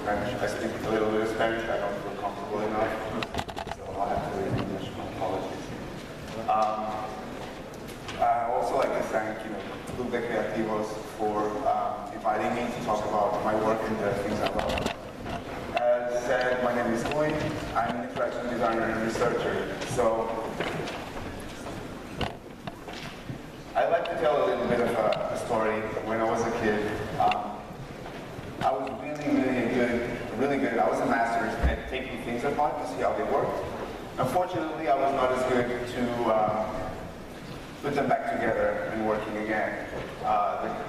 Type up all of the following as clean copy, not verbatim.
Spanish. I speak a little bit of Spanish. I don't feel comfortable enough, so I'll have to learn English. My apologies. I also like to thank, Club de Creativos for inviting me to talk about my work and the things I love. As said, my name is Rui. I'm an interaction designer and researcher. So I'd like to tell a little bit of a story. When I was a kid, I was really good. I was a master at taking things apart to see how they worked. Unfortunately, I was not as good to put them back together and working again.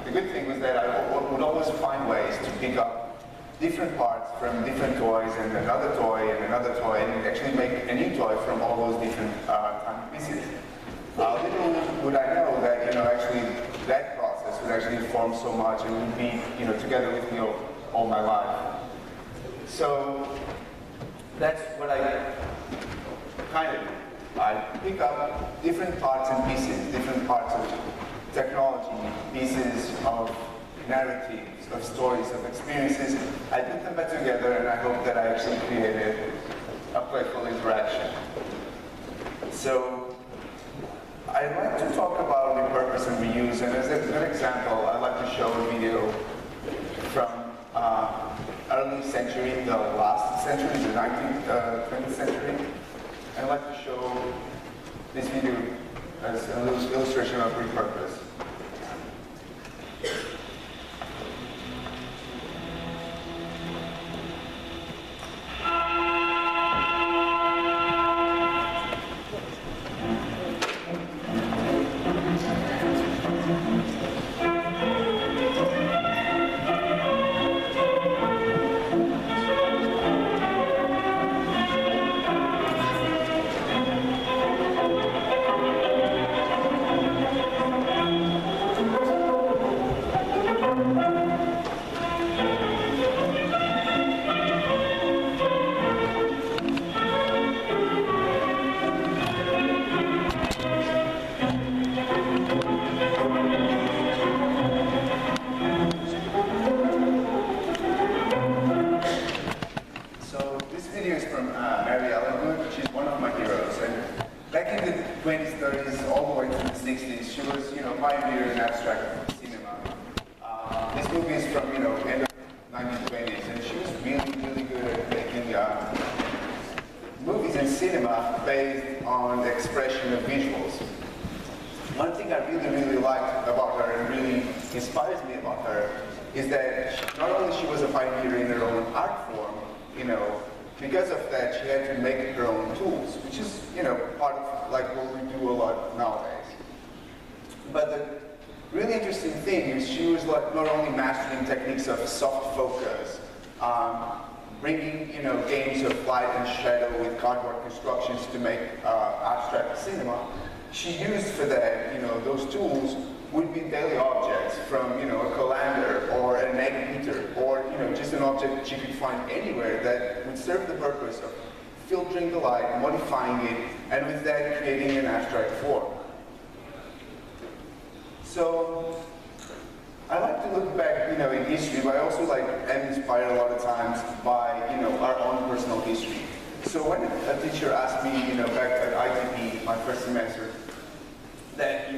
The good thing was that I would always find ways to pick up different parts from different toys and another toy and actually make a new toy from all those different tiny pieces. Little would I know that actually that process would actually form so much and would be together with me all my life. So that's what I kind of do. I pick up different parts and pieces, different parts of technology, pieces of narratives, of stories, of experiences. I put them back together and I hope that I actually created a playful interaction. So I'd like to talk about repurpose and reuse, and as a good example, I'd like to show a video from early century, the last century, the 19th, 20th century. I'd like to show this video as an illustration of repurpose. Because of that, she had to make her own tools, which is, part of like what we do a lot nowadays. But the really interesting thing is she was like not only mastering techniques of soft focus, bringing, games of light and shadow with cardboard constructions to make abstract cinema. She used for that, those tools would be daily objects from, a colander or an egg beater or, just an object she could find anywhere that would serve the purpose of filtering the light, modifying it, and with that creating an abstract form. So I like to look back, in history, but I also am inspired a lot of times by, our own personal history. So when a teacher asked me, back at ITP, my first semester, that,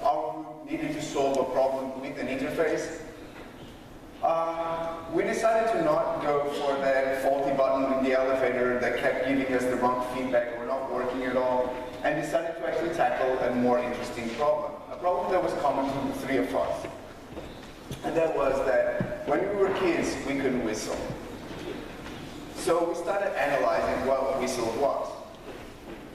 our group needed to solve a problem with an interface, we decided to not go for that faulty button in the elevator that kept giving us the wrong feedback or not working at all, and decided to actually tackle a more interesting problem. A problem that was common to the three of us. And that was that when we were kids, we couldn't whistle. So we started analyzing what a whistle was.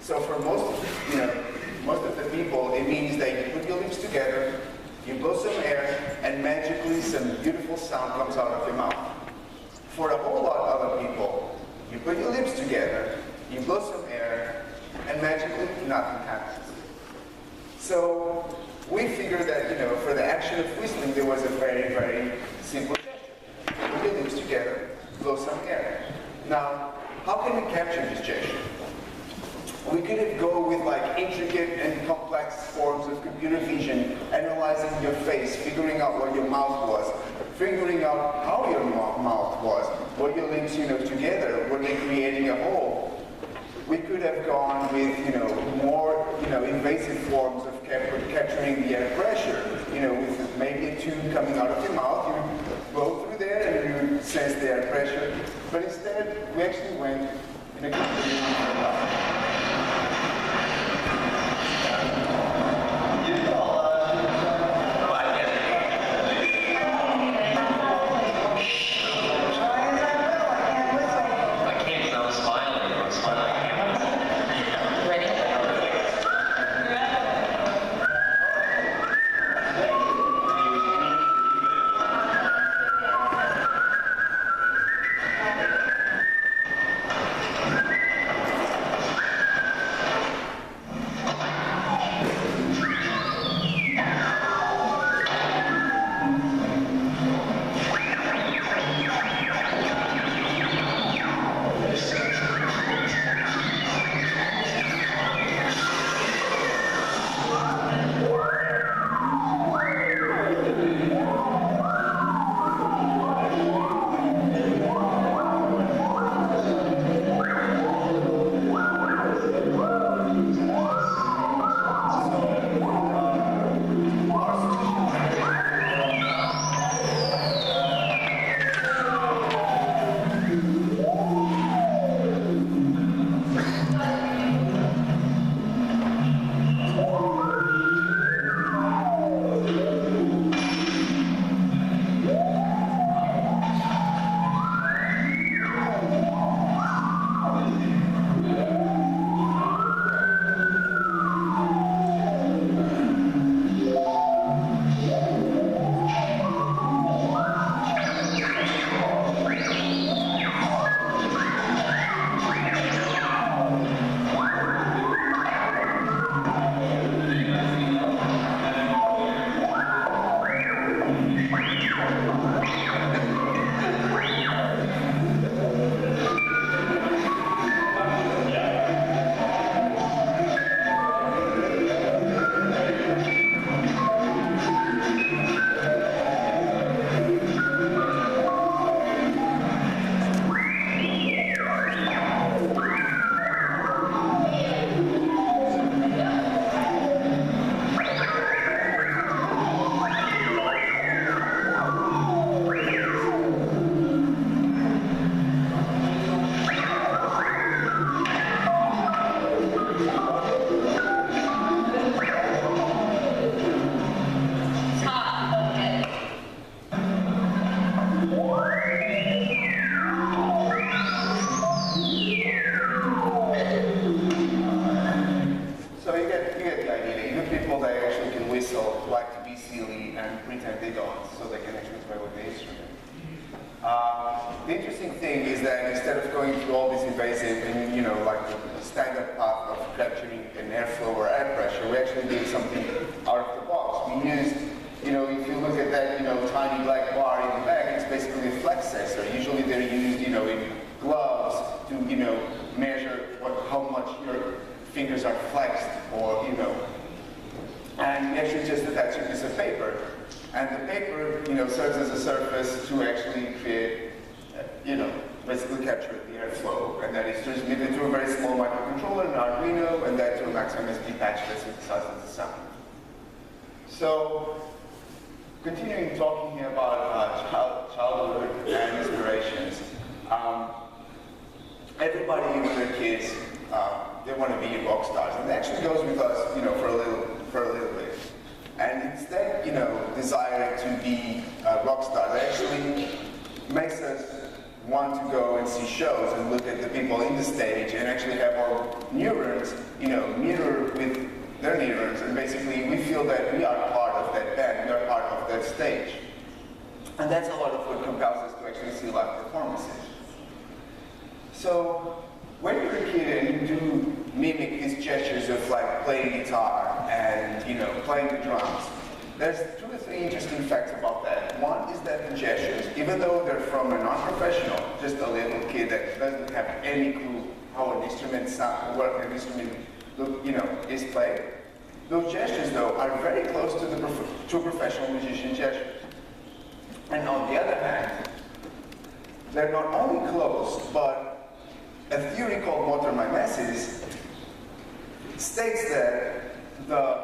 So for most of the people, it means that you put your lips together, you blow some air, and magically some beautiful sound comes out of your mouth. For a whole lot of other people, you put your lips together, you blow some air, and magically nothing happens. So we figured that, for the action of whistling, there was a very, very simple gesture. Put your lips together, blow some air. Now, how can we capture this gesture? We could go with intricate and complex forms of computer vision, analyzing your face, figuring out where your mouth was, figuring out how your mouth was. Were your lips, together? Were they creating a hole? We could have gone with, more, invasive forms of capturing the air pressure. With maybe a tube coming out of your mouth, you go through there and you sense the air pressure. But instead, we actually went in a completely different route. The interesting thing is that instead of going through all these invasive and, like the standard path of capturing an airflow or air pressure, we actually did something out of the box. We used, if you look at that, tiny black bar in the back, it's basically a flex sensor. Usually they're used, in gloves to, measure how much your fingers are flexed, or, and we actually just attach a piece of paper. And the paper, serves as a surface to actually create, basically capture the airflow. And that is transmitted to a very small microcontroller, an Arduino, and that to a maximum SD patch that synthesizes the sound. So, continuing talking here about childhood and inspirations. Everybody when they're kids, they want to be rock stars. And it actually goes with us, for a little bit. And instead, desire to be a rock star, that actually makes us want to go and see shows and look at the people in the stage and actually have our neurons, mirror with their neurons, and basically we feel that we are part of that band, we are part of that stage. And that's a lot of what compels us to actually see live performances. So, when you're a kid and you do mimic these gestures of like playing guitar and playing the drums, there's 2 or 3 interesting facts about that. One is that the gestures, even though they're from a non-professional, just a little kid that doesn't have any clue how an instrument sounds, what an instrument is played, those gestures though are very close to a professional musician gestures. And on the other hand, they're not only closed, but a theory called motor-mimesis states that the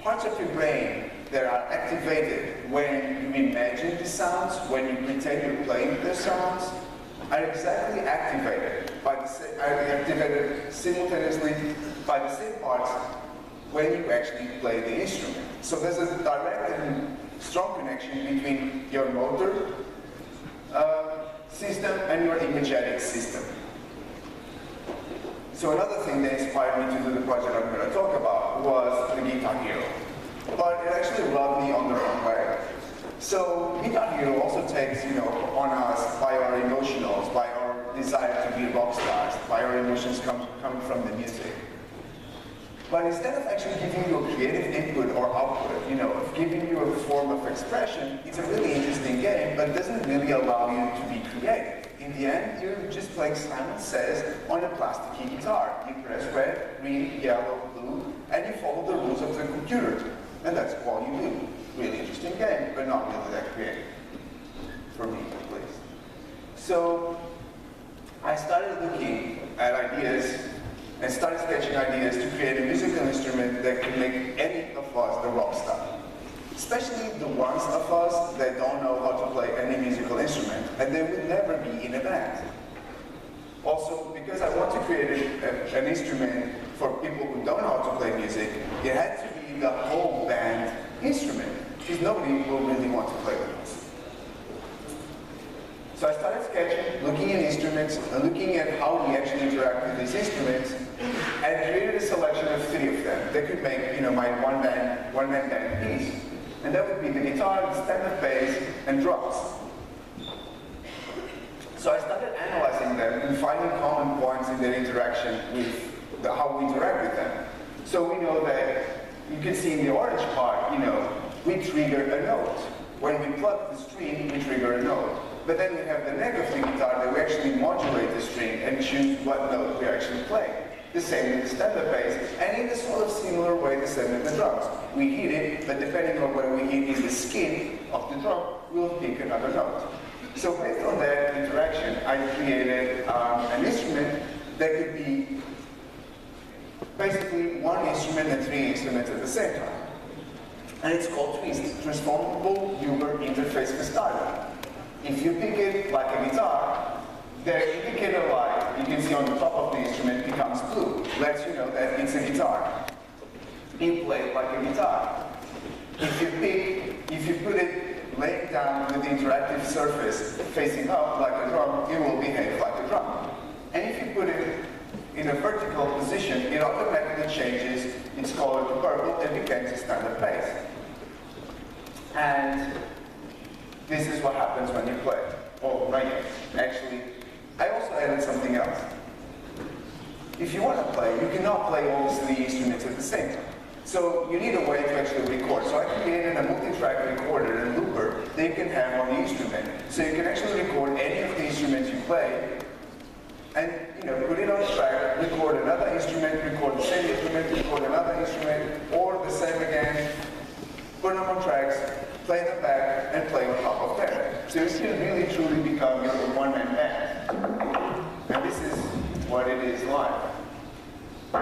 parts of your brain that are activated when you imagine the sounds, when you pretend you're playing the sounds, are exactly activated simultaneously by the same parts when you actually play the instrument. So there's a direct and strong connection between your motor system and your imagetic system. So another thing that inspired me to do the project I'm going to talk about was the Guitar Hero. But it actually rubbed me on the wrong way. So Guitar Hero also takes, on us by our emotionals, by our desire to be rock stars, by our emotions coming from the music. But instead of actually giving you a creative input or output, of giving you a form of expression, it's a really interesting game, but it doesn't really allow you to be creative. In the end, you're just playing Simon Says on a plasticky guitar. You press red, green, yellow, blue, and you follow the rules of the computer. And that's all you do. Really interesting game, but not really that creative. For me, at least. So I started looking at ideas and started sketching ideas to create a musical instrument that could make any of us the rock star. Especially the ones of us that don't know how to play any musical instrument, and they would never be in a band. Also, because I want to create an instrument for people who don't know how to play music, it had to be the whole band instrument, because nobody will really want to play with us. So I started sketching, looking at instruments, and looking at how we actually interact with these instruments, and created a selection of 3 of them that could make, my one-man band piece. And that would be the guitar, the stand-up bass, and drums. So I started analyzing them and finding common points in their interaction with how we interact with them. So we know that, you can see in the orange part, we trigger a note. When we pluck the string, we trigger a note. But then we have the neck of the guitar that we actually modulate the string and choose what note we actually play. The same with the stand-up bass, and in a sort of similar way, the same with the drums. We hit it, but depending on where we hit in the skin of the drum, we'll pick another note. So based on that interaction, I created an instrument that could be basically one instrument and 3 instruments at the same time. And it's called Twist, Transformable User Interface Custodian. If you pick it like a guitar, the indicator light you can see on the top of the instrument becomes blue, lets you know that it's a guitar. Being played like a guitar. If you put it laying down with the interactive surface facing up like a drum, it will behave like a drum. And if you put it in a vertical position, it automatically changes its color to purple and becomes a stand-up bass. And this is what happens when you play. Oh, right here. Actually, I also added something else. If you want to play, you cannot play all these 3 instruments at the same time. So you need a way to actually record. So I created a multi-track recorder and looper that you can have on the instrument. So you can actually record any of the instruments you play, and put it on track, record another instrument, record the same instrument, record another instrument, or the same again, put them on tracks, play them back, and play on top of them. So you can really truly become your one-man band. And this is what it is like. So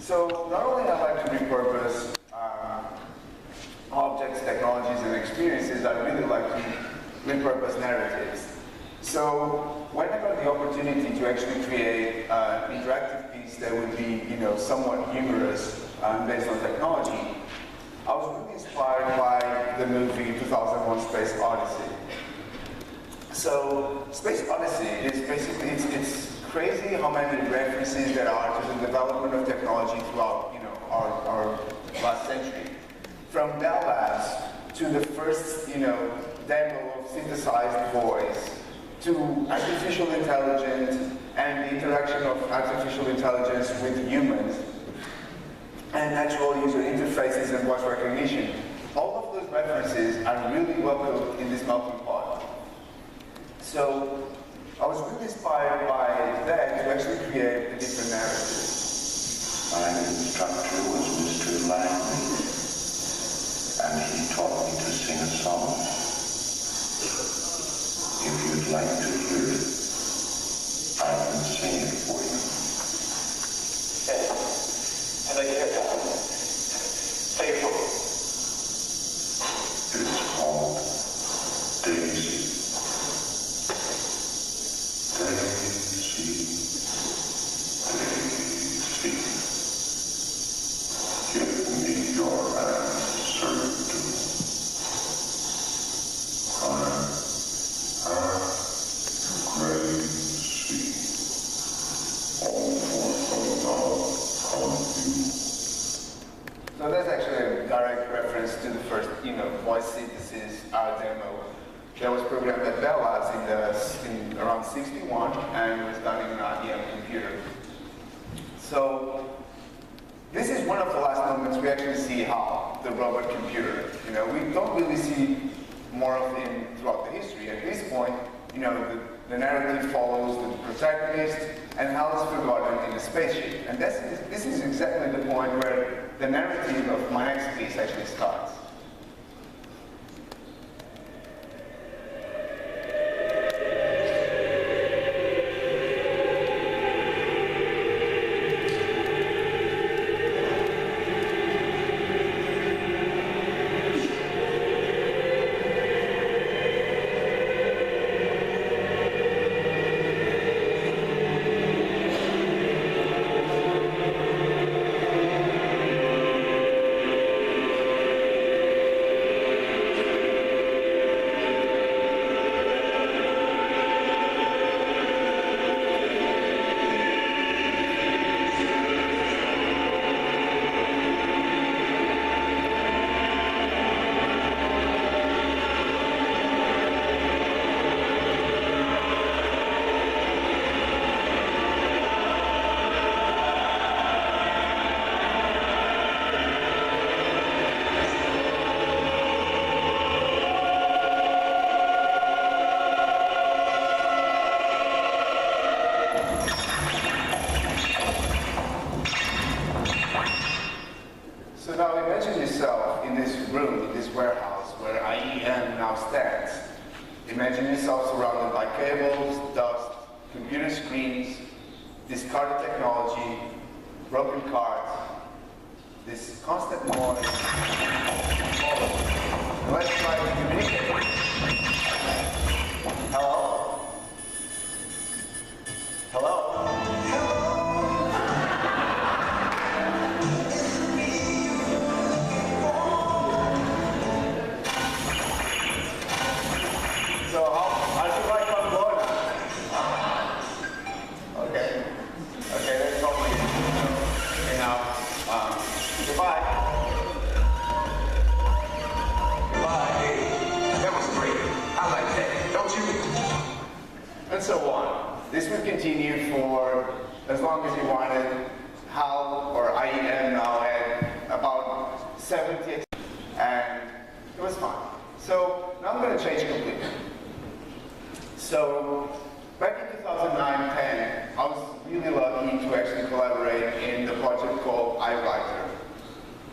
So not only I like to repurpose objects, technologies, and experiences, I really like to repurpose narratives. So when I got the opportunity to actually create an interactive piece that would be, somewhat humorous based on technology, I was really inspired by the movie 2001: Space Odyssey. So Space Odyssey is basically, it's crazy how many references there are to the development of technology throughout, our last century. From Bell Labs to the first, demo of synthesized voice, to artificial intelligence and the interaction of artificial intelligence with humans, and natural user interfaces and voice recognition. All of those references are really welcome in this melting pot. So I was really inspired by that to actually create a different narrative. My instructor was Mr. Langley, and he taught me to sing a song. If you'd like to hear it, I can sing it for you. Hey, I'd like to hear that. Say it for me. It's called Daisy. Daisy, Daisy, give me your answer to crazy over love of you. So that's actually a direct reference to the first, voice synthesis demo that was programmed at Bell Labs in around 61 and was done in an IBM computer. So this is one of the last moments we actually see how the robot computer, we don't really see more of him throughout the history. At this point, the narrative follows the protagonist and Hal is forgotten in a spaceship. And this is exactly the point where the narrative of my next piece actually starts. So now imagine yourself in this room, in this warehouse where IEM now stands. Imagine yourself surrounded by cables, dust, computer screens, discarded technology, broken cards, this constant noise. And let's try to communicate. Hello? Hello? So how should I come forward? Okay, that's probably enough. Goodbye. Hey, that was great. I like that, don't you? And so on. This would continue for as long as you wanted. HAL or IEM now had about 70, and it was fun. So now I'm going to change completely. So back in 2009-10, I was really lucky to actually collaborate in the project called iWriter.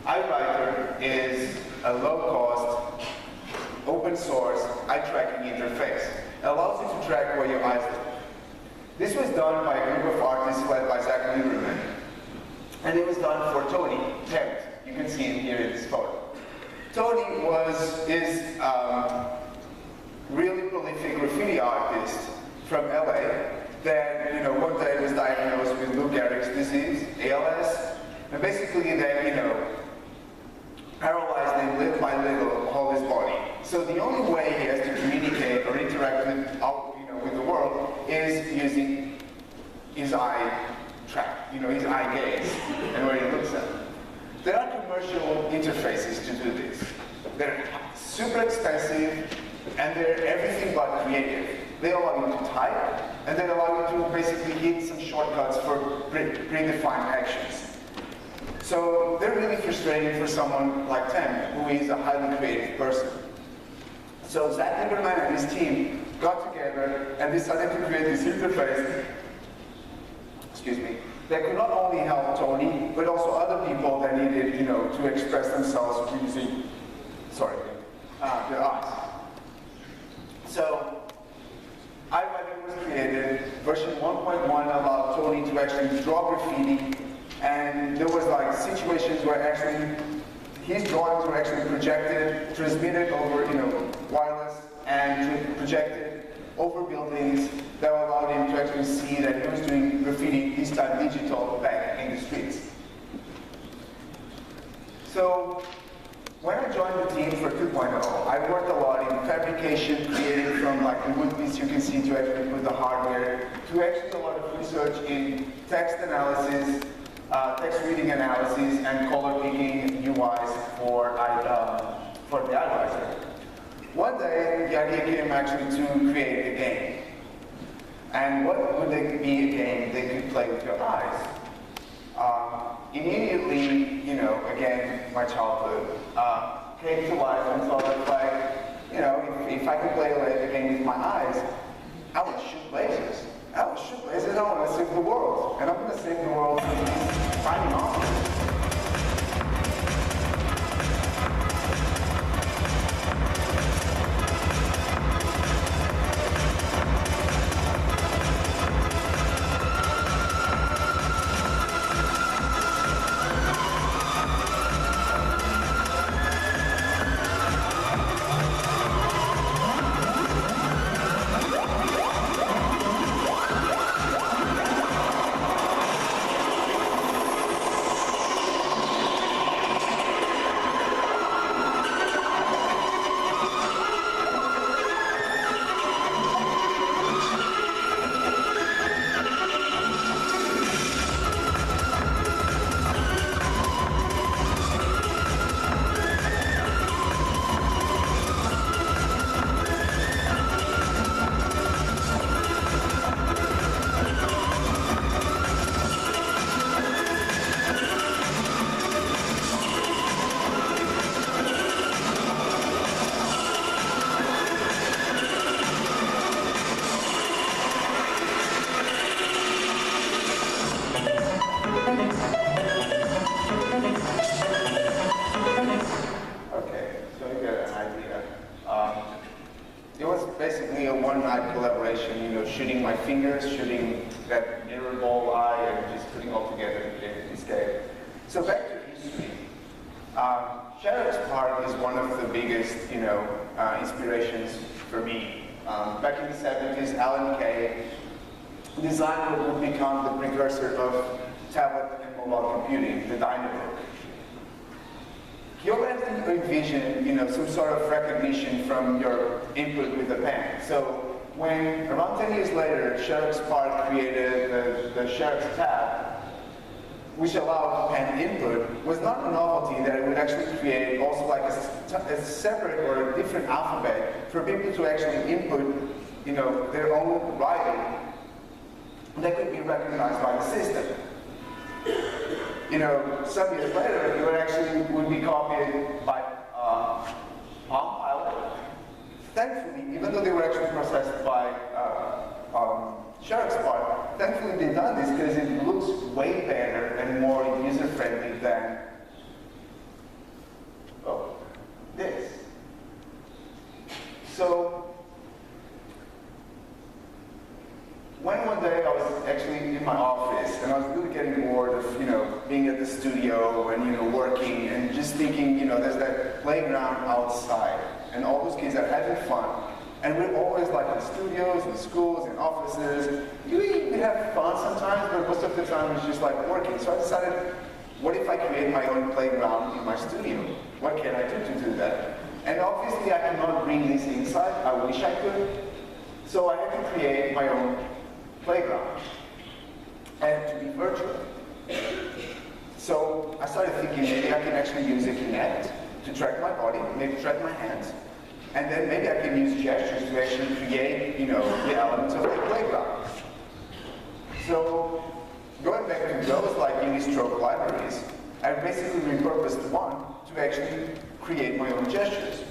iWriter is a low-cost, open-source eye-tracking interface. It allows you to track where your eyes look. This was done by a group of artists led by Zach Lieberman, and it was done is really prolific graffiti artist from LA that, one day was diagnosed with Lou Gehrig's disease, ALS, and basically that, paralyzed him little by little, whole his body. So the only way he has to communicate or interact with the world is using his eye track, his eye gaze, and where he looks at. There are commercial interfaces to do this. They're super expensive, and they're everything but creative. They allow you to type, and they allow you to basically hit some shortcuts for predefined actions. So they're really frustrating for someone like Tim, who is a highly creative person. So Zach Lieberman and his team got together and decided to create this interface, that could not only help Tony, but also other people that needed, to express themselves using, their eyes. So, iWriter was created. Version 1.1 allowed Tony to actually draw graffiti, and there was like situations where actually his drawings were actually projected, transmitted over, wireless, and projected over buildings that allowed him to actually see that he was doing graffiti, this time digital, back in the streets. So, when I joined the team for 2.0, I worked a lot in fabrication, creating from like the wood piece you can see to actually put the hardware, to actually a lot of research in text analysis, text reading analysis, and color picking UIs for the iWriter. One day, the idea came actually to create a game. And what would they be a game they could play with your eyes? Immediately, again, my childhood came to life and thought like, if I could play a game with my eyes, I would shoot lasers. I want to save the world. And I'm going to save the world with these tiny objects. Shooting my fingers, shooting that mirror ball eye, and just putting all together in this game. So back to history. Shadow's Park is one of the biggest, inspirations for me. Back in the 70s, Alan Kay designed what would become the precursor of tablet and mobile computing, the Dynabook. He already envisioned, some sort of recognition from your input with the pen. So when, around 10 years later, Sheriff's Park created the Sheriff's tab, which allowed pen input, was not a novelty that it would actually create also like a separate or a different alphabet for people to actually input, their own writing that could be recognized by the system. Some years later, it would be copied by Palm Pilot. Thankfully, even though they were actually processed by Sheriff's Park, thankfully they've done this because it looks way better and more user-friendly than this. So, when one day I was actually in my office and I was really getting bored of, being at the studio and, working and just thinking, there's that playground outside. and all those kids are having fun. And we're always like in studios, in schools, in offices. We have fun sometimes, but most of the time it's just like working. So I decided, what if I create my own playground in my studio? What can I do to do that? And obviously I cannot bring this inside. I wish I could. So I had to create my own playground. And to be virtual. So I started thinking maybe I can actually use a Kinect to track my body, maybe track my hands. And then maybe I can use gestures to actually create, the elements of the playground. So going back to those like Unistroke libraries, I basically repurposed one to actually create my own gestures.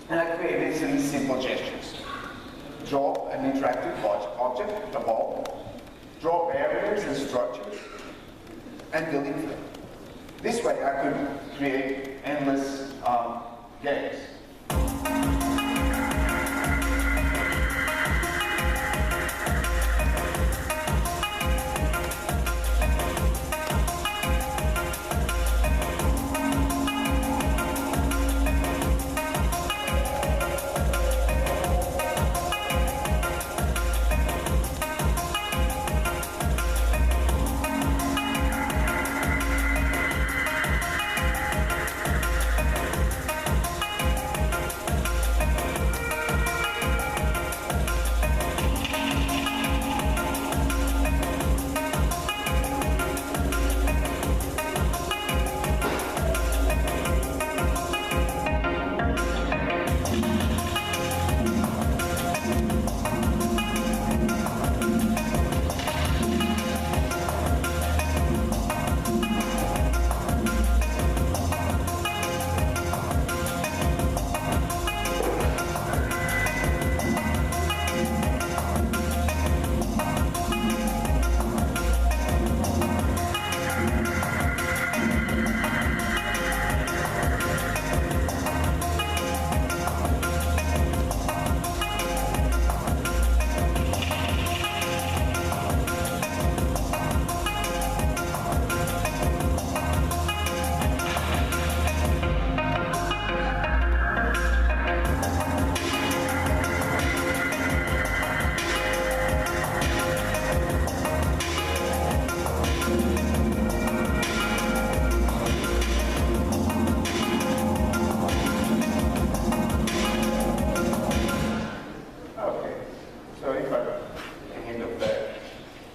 And I created three simple gestures. Draw an interactive object, a ball, draw barriers and structures, and delete them. This way I could create endless games.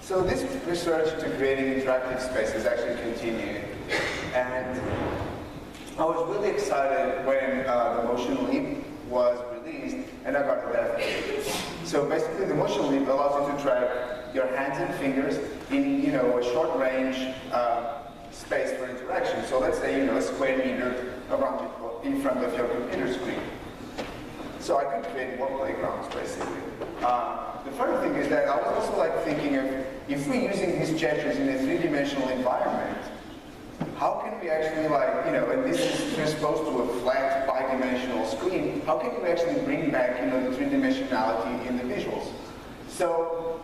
So this research to creating interactive spaces actually continued, and I was really excited when the Motion Leap was released, and I got the benefit. So basically, the Motion Leap allows you to track your hands and fingers in a short range space for interaction. So let's say a square meter around in front of your computer screen. So I could create more playgrounds basically. The funny thing is that I was also thinking of, if we're using these gestures in a three-dimensional environment, how can we actually and this is transposed to a flat bi-dimensional screen, how can we actually bring back the three-dimensionality in the visuals? So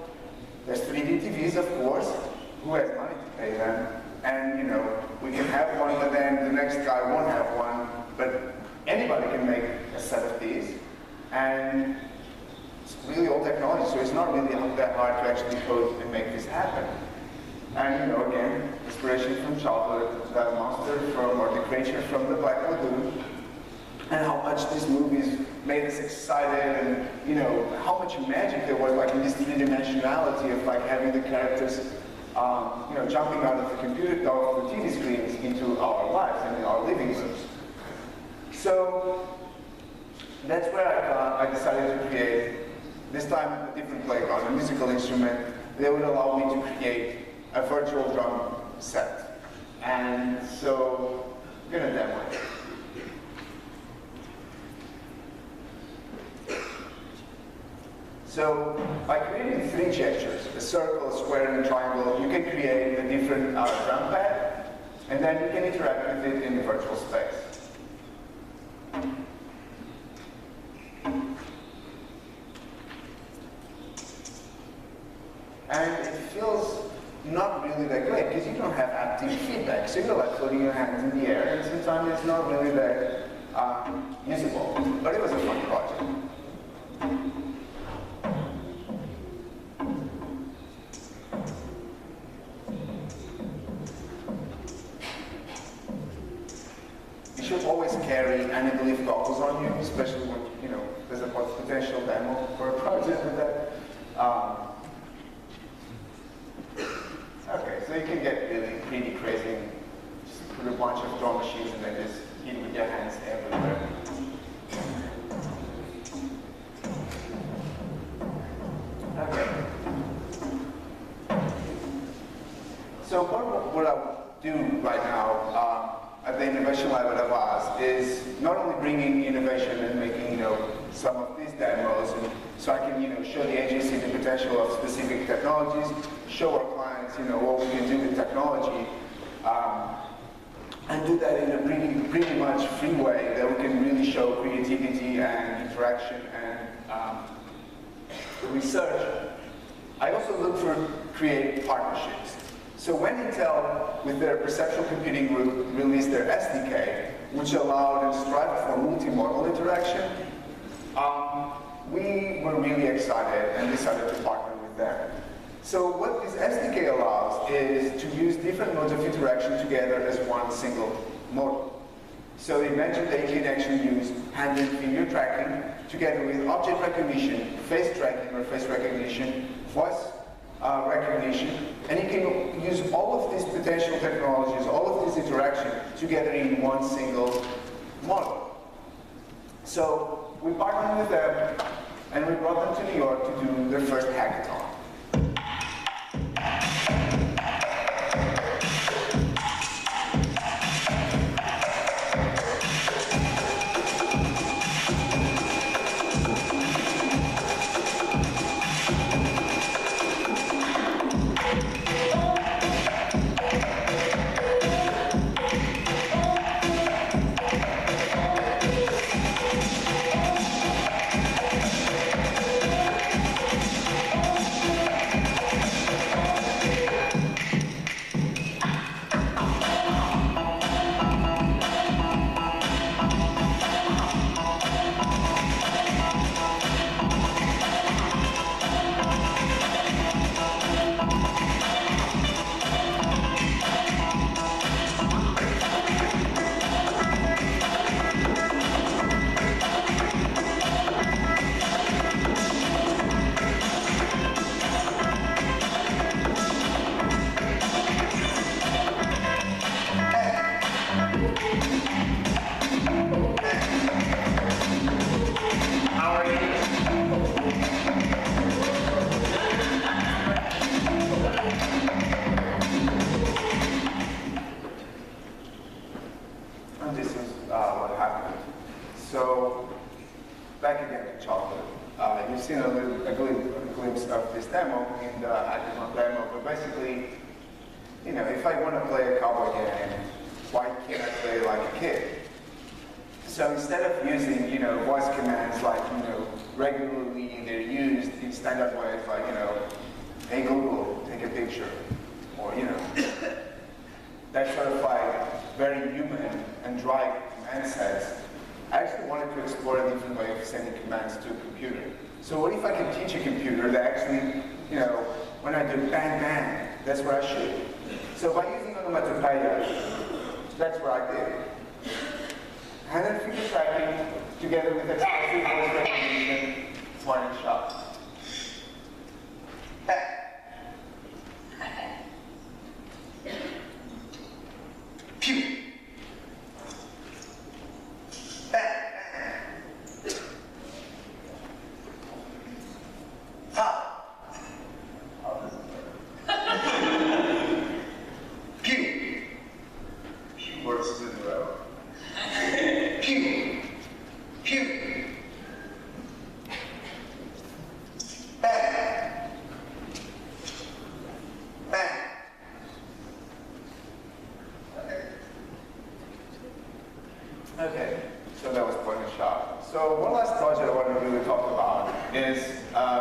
there's 3D TVs, of course. Who has money to pay them? And we can have one, but then the next guy won't have one. But anybody can make a set of these. And it's really old technology, so it's not really that hard to actually code and make this happen. And again, inspiration from childhood, that monster from, or the creature from the Black Lagoon, and how much these movies made us excited, and how much magic there was in this three-dimensionality of having the characters jumping out of the computer or the TV screens into our lives and in our living rooms. So that's where I decided to create, this time a different playground, a musical instrument that would allow me to create a virtual drum set. And so I'm going to demo it. So by creating three gestures, a circle, a square, and a triangle, you can create a different drum pad, and then you can interact with it in the virtual space. And it feels not really that great because you don't have haptic feedback. So you're floating your hands in the air, and sometimes it's not really that usable. But it was a fun project. You should always carry anaglyph goggles on you, especially when there's a potential demo for a project with that. Okay, so you can get really pretty crazy. Just put a bunch of drum machines and then just hit with your hands everywhere. Okay. So what I'll do right now at the Innovation Lab at Havas is not only bringing innovation and making some of these demos, and so I can show the agency the potential of specific technologies, show our clients what we can do with technology, and do that in a pretty much free way that we can really show creativity and interaction and research. I also look for creative partnerships. So when Intel, with their perceptual computing group, released their SDK, which allowed and strived for multimodal interaction, we were really excited and decided to partner with them. So what this SDK allows is to use different modes of interaction together as one single model. So imagine that you can actually use hand and finger tracking together with object recognition, face tracking or face recognition, voice recognition, and you can use all of these potential technologies, all of these interactions together in one single model. So we partnered with them and we brought them to New York to do their first hackathon. So what if I can teach a computer that actually, when I do bang bang, that's what I shoot. So by using onomatopoeia, that's what I did. Hand and finger tracking together with expressive voice recognition, one shot. Pew. Okay, so that was point and shot. So one last project I want to really talk about is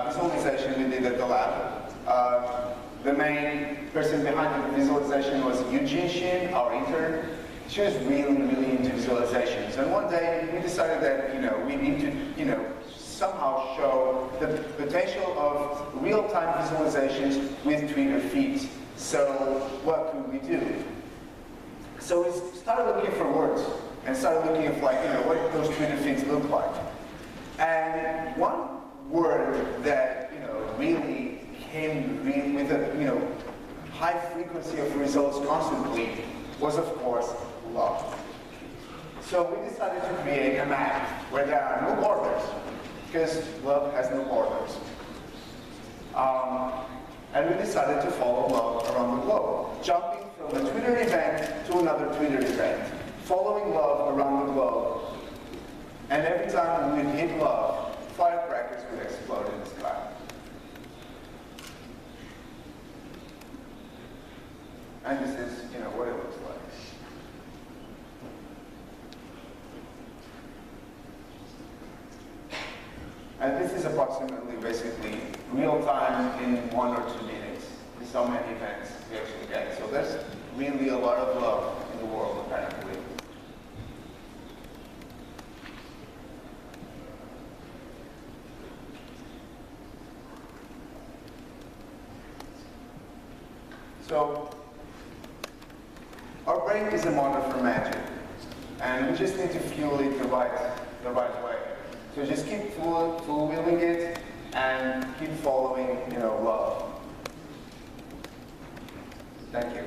visualization we did at the lab. The main person behind the visualization was Eugene Shin, our intern, she was really, really into visualizations. And one day we decided that, we need to, somehow show the potential of real-time visualizations with Twitter feeds. So what could we do? So we started looking for words and started looking at what those Twitter feeds look like. And one word that really came with a high frequency of results constantly was, of course, love. So we decided to create a map where there are no borders, because love has no borders. And we decided to follow love around the globe, jumping from a Twitter event to another Twitter event, following love around the globe. And every time we would hit love, firecrackers would explode in the sky. And this is, what it looks like. And this is approximately, basically, real time in 1 or 2 minutes. This is how many events we actually get. So there's really a lot of love in the world, apparently. So, our brain is a model for magic, and we just need to fuel it the right way. So just keep fueling it and keep following, love. Thank you.